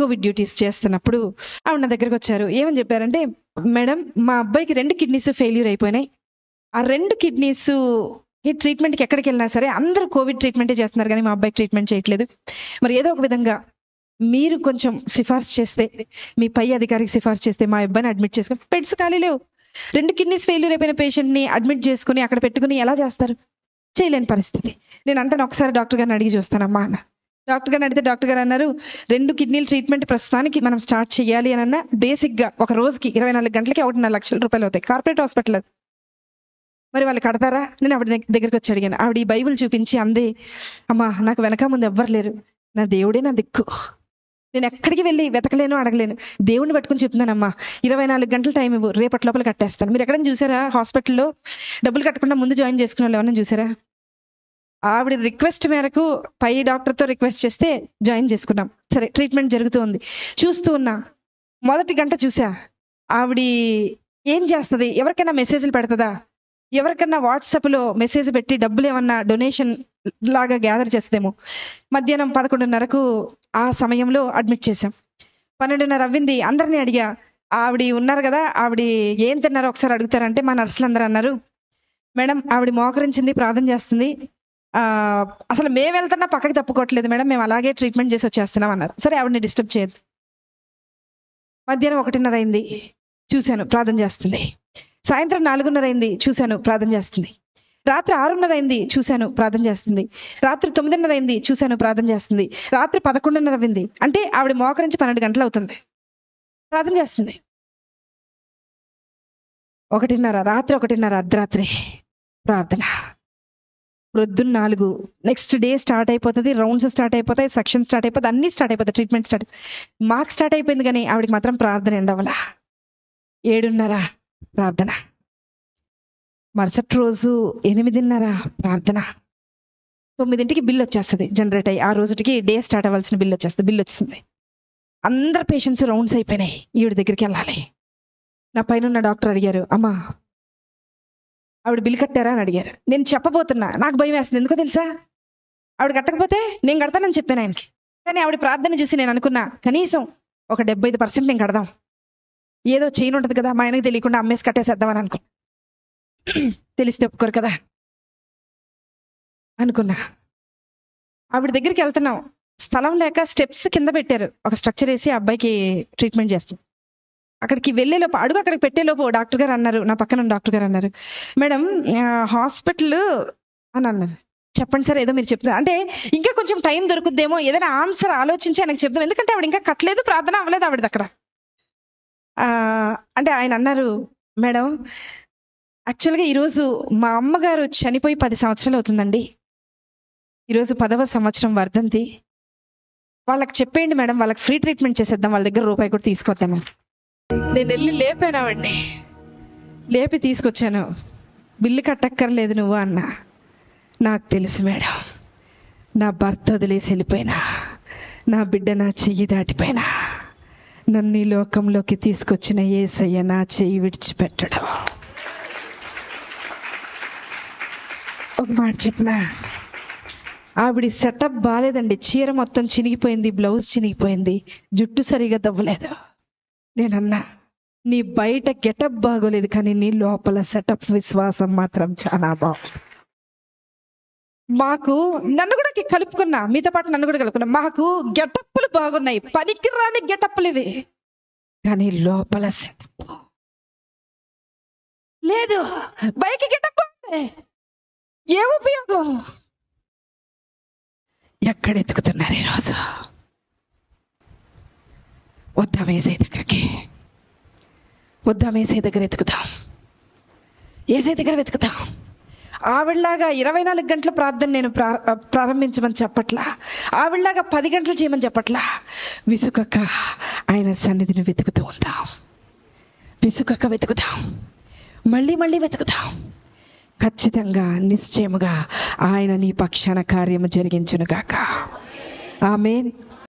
Covid duties చేస్తున్నప్పుడు ఆవిడ నా దగ్గరకు వచ్చారు. ఏమని చెప్పారంటే, మేడం మా అబ్బాయికి 2 కిడ్నీస్ ఫెయిల్యూర్ అయిపోయినాయి. ఆ 2 కిడ్నీస్ ట్రీట్మెంట్కి ఎక్కడికి వెళ్ళినా సరే అందరూ కోవిడ్ ట్రీట్మెంటే చేస్తున్నారు, కానీ మా అబ్బాయికి ట్రీట్మెంట్ చేయట్లేదు. మరి ఏదో ఒక విధంగా మీరు కొంచెం సిఫార్సు చేస్తే, మీ పై అధికారికి సిఫార్సు చేస్తే మా అబ్బాయిని అడ్మిట్ చేసుకుని, బెడ్స్ ఖాళీ లేవు. 2 కిడ్నీస్ ఫెయిల్యూర్ అయిపోయిన పేషెంట్ని అడ్మిట్ చేసుకుని అక్కడ పెట్టుకుని ఎలా చేస్తారు? చేయలేని పరిస్థితి. నేను అంటాను, ఒకసారి డాక్టర్ గారిని అడిగి చూస్తానమ్మా అన్న. డాక్టర్ గారిని అడిగితే డాక్టర్ గారు అన్నారు, 2 కిడ్నీల ట్రీట్మెంట్ ప్రస్తుతానికి మనం స్టార్ట్ చేయాలి అని అన్నా బేసిక్గా ఒక రోజుకి 24 గంటలకి 1.5 లక్షల రూపాయలు అవుతాయి. కార్పొరేట్ హాస్పిటల్ అది. మరి వాళ్ళు కడతారా? నేను ఆవిడ దగ్గరికి వచ్చి అడిగాను. ఆవిడ ఈ బైబిల్ చూపించి అందే, అమ్మా నాకు వెనక ముందు ఎవ్వరు లేరు, నా దేవుడే నా దిక్కు, నేను ఎక్కడికి వెళ్ళి వెతకలేను, అడగలేను, దేవుడిని పట్టుకుని చెప్తున్నానమ్మా, 24 గంటల టైం ఇవ్వు, రేపటి లోపల కట్టేస్తాను. మీరు ఎక్కడైనా చూసారా హాస్పిటల్లో డబ్బులు కట్టకుండా ముందు జాయిన్ చేసుకున్న వాళ్ళు ఎవరైనా చూసారా? ఆవిడ రిక్వెస్ట్ మేరకు పై డాక్టర్తో రిక్వెస్ట్ చేస్తే జాయిన్ చేసుకున్నాం. సరే, ట్రీట్మెంట్ జరుగుతూ ఉంది. చూస్తూ ఉన్నా, మొదటి గంట చూసా ఆవిడ ఏం చేస్తుంది, ఎవరికైనా మెసేజ్లు పెడుతుందా, ఎవరికన్నా వాట్సాప్లో మెసేజ్ పెట్టి డబ్బులు ఏమన్నా డొనేషన్ లాగా గ్యాదర్ చేస్తేమో. మధ్యాహ్నం 11:30కు ఆ సమయంలో అడ్మిట్ చేశాం. 12:30 అవ్వింది. అందరినీ అడిగా, ఆవిడ ఉన్నారు కదా, ఆవిడ ఏం తిన్నారో ఒకసారి అడుగుతారంటే మా నర్సులు అందరూ అన్నారు, మేడం ఆవిడ మోకరించింది, ప్రార్థన చేస్తుంది, అసలు మేము వెళ్తున్నా పక్కకి తప్పుకోవట్లేదు మేడం, మేము అలాగే ట్రీట్మెంట్ చేసి వచ్చేస్తున్నాం అన్నారు. సరే, ఆవిడని డిస్టర్బ్ చేయదు. మధ్యాహ్నం 1:30 అయింది, చూశాను ప్రార్థన చేస్తుంది. సాయంత్రం 4:30 అయింది, చూశాను ప్రార్థన చేస్తుంది. రాత్రి 6:30 అయింది, చూశాను ప్రార్థన చేస్తుంది. రాత్రి 9:30 అయింది, చూశాను ప్రార్థన చేస్తుంది. రాత్రి 11:30 అయింది. అంటే ఆవిడ మోకరించి 12 గంటలు అవుతుంది, ప్రార్థన చేస్తుంది. 1:30 రాత్రి, 1:30 అర్ధరాత్రి ప్రార్థన. ప్రొద్దున్న 4 నెక్స్ట్ డే స్టార్ట్ అయిపోతుంది, రౌండ్స్ స్టార్ట్ అయిపోతాయి, సెక్షన్ స్టార్ట్ అయిపోతుంది, అన్ని స్టార్ట్ అయిపోతాయి, ట్రీట్మెంట్ స్టార్ట్. మాకు స్టార్ట్ అయిపోయింది, కానీ ఆవిడకి మాత్రం ప్రార్థన ఎండవల. 7:30 ప్రార్థన. మరుసటి రోజు 8:30 ప్రార్థన. 9ంటికి బిల్ వచ్చేస్తుంది జనరేట్ అయ్యి, ఆ రోజుకి డే స్టార్ట్ అవ్వాల్సిన బిల్ వచ్చేస్తుంది. బిల్ వచ్చింది. అందరు పేషెంట్స్ రౌండ్స్ అయిపోయినాయి, ఈవిడ దగ్గరికి వెళ్ళాలి. నా పైన డాక్టర్ అడిగారు, అమ్మా ఆవిడ బిల్ కట్టారా అని అడిగారు. నేను చెప్పబోతున్నా, నాకు భయం వేస్తుంది. ఎందుకో తెలుసా, ఆవిడ కట్టకపోతే నేను కడతానని చెప్పాను ఆయనకి. కానీ ఆవిడ ప్రార్థన చూసి నేను అనుకున్నా, కనీసం ఒక 75% నేను కడదాం, ఏదో చైన్ ఉంటుంది కదా, మా ఆయనకి తెలియకుండా అమ్మేసి కట్టేసేద్దామని అనుకున్నా. తెలిస్తే ఒప్పుకోరు కదా అనుకున్నా. ఆవిడ దగ్గరికి వెళ్తున్నాం, స్థలం లేక స్టెప్స్ కింద పెట్టారు, ఒక స్ట్రక్చర్ వేసి అబ్బాయికి ట్రీట్మెంట్ చేస్తుంది. అక్కడికి వెళ్ళేలోపు, అడుగు అక్కడికి పెట్టేలోపు డాక్టర్ గారు అన్నారు, నా పక్కన డాక్టర్ గారు అన్నారు, మేడం హాస్పిటల్ అని అన్నారు. చెప్పండి సార్, ఏదో మీరు చెప్తున్నారు అంటే ఇంకా కొంచెం టైం దొరుకుద్దేమో, ఏదైనా ఆన్సర్ ఆలోచించి ఆయనకు చెప్దాం, ఎందుకంటే ఆవిడ ఇంకా కట్టలేదు, ప్రార్థన అవ్వలేదు ఆవిడది అక్కడ. అంటే ఆయన అన్నారు, మేడం యాక్చువల్గా ఈరోజు మా అమ్మగారు చనిపోయి 10 సంవత్సరాలు అవుతుందండి, ఈరోజు 10వ సంవత్సరం వర్ధంతి. వాళ్ళకి చెప్పేయండి మేడం, వాళ్ళకి ఫ్రీ ట్రీట్మెంట్ చేసేద్దాం, వాళ్ళ దగ్గర రూపాయి కూడా తీసుకొద్దాము. నేను వెళ్ళి లేపానావండి, లేపి తీసుకొచ్చాను. బిల్లు కట్టక్కర్లేదు నువ్వు అన్నా. నాకు తెలుసు మేడం, నా భర్త వదిలేసి వెళ్ళిపోయినా, నా బిడ్డ నా చెయ్యి దాటిపోయినా, నన్ను ఈ లోకంలోకి తీసుకొచ్చిన యేసయ్య నా చెయ్యి విడిచిపెట్టడం. ఒక మాట చెప్పనా, ఆవిడ సెటప్ బాగాలేదండి, చీర మొత్తం చినిగిపోయింది, బ్లౌజ్ చినిగిపోయింది, జుట్టు సరిగా దవ్వలేదు. నేనన్నా, నీ బయట గెటప్ బాగోలేదు, కానీ నీ లోపల సెటప్ విశ్వాసం మాత్రం చాలా బాగుంది. మాకు నన్ను కూడా కలుపుకున్నా, మీతో పాటు నన్ను కూడా కలుపుకున్నా, మాకు గెటప్పులు బాగున్నాయి, పనికి రాని గెటప్పులు ఇవి, కానీ లోపల సెటప్ లేదు. బయకి గెటప్ ఏ ఉపయోగం? ఎక్కడ ఎత్తుకుతున్నారు ఈరోజు? వద్దాం ఏసై దగ్గరికి, వద్దాం ఏసై దగ్గర ఎత్తుకుతాం, ఏసై దగ్గర వెతుకుతాం. ఆవిడలాగా 24 గంటల ప్రార్థన నేను ప్రారంభించమని చెప్పట్లా, ఆవిడలాగా 10 గంటలు చేయమని చెప్పట్లా. విసుకక్క ఆయన సన్నిధిని వెతుకుతూ ఉంటాం, విసుకక్క వెతుకుతాం, మళ్ళీ మళ్ళీ వెతుకుతాం. ఖచ్చితంగా నిశ్చయముగా ఆయన నీ పక్షాన కార్యము జరిగించునుగాక. ఆమేన్.